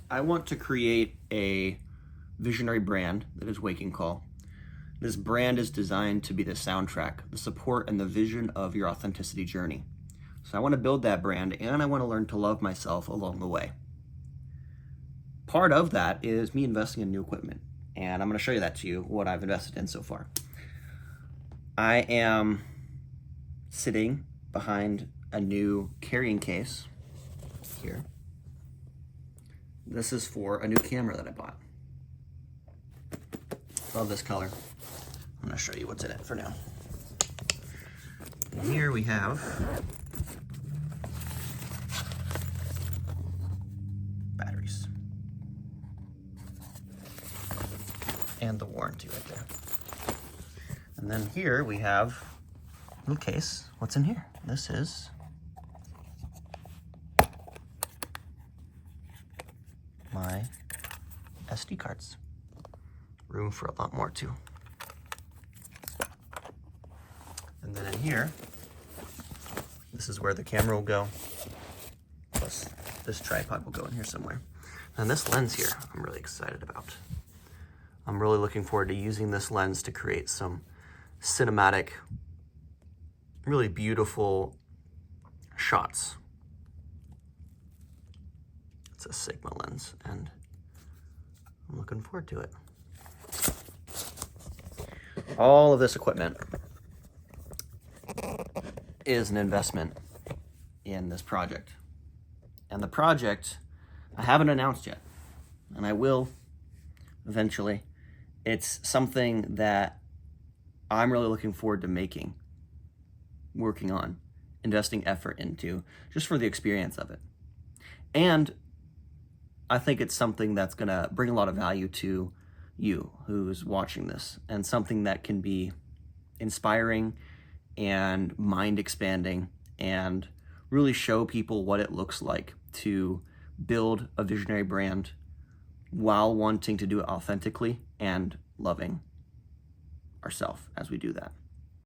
I want to create a visionary brand that is Waking Call. This brand is designed to be the soundtrack, the support, and the vision of your authenticity journey. So I want to build that brand, and I want to learn to love myself along the way. Part of that is me investing in new equipment, and I'm going to show you that to you, what I've invested in so far. I am sitting behind a new carrying case here. This is for a new camera that I bought. Love this color. I'm gonna show you what's in it for now. And here we have batteries and the warranty right there. And then here we have a little case. What's in here? This is my SD cards. Room for a lot more too. And then in here, this is where the camera will go. Plus this tripod will go in here somewhere. And this lens here, I'm really excited about. I'm really looking forward to using this lens to create some cinematic, really beautiful shots. It's a Sigma lens, and I'm looking forward to it. All of this equipment is an investment in this project. And the project, I haven't announced yet, and I will eventually. It's something that I'm really looking forward to making, working on, investing effort into, just for the experience of it. And I think it's something that's gonna bring a lot of value to you who's watching this, and something that can be inspiring and mind expanding and really show people what it looks like to build a visionary brand while wanting to do it authentically and loving ourselves as we do that.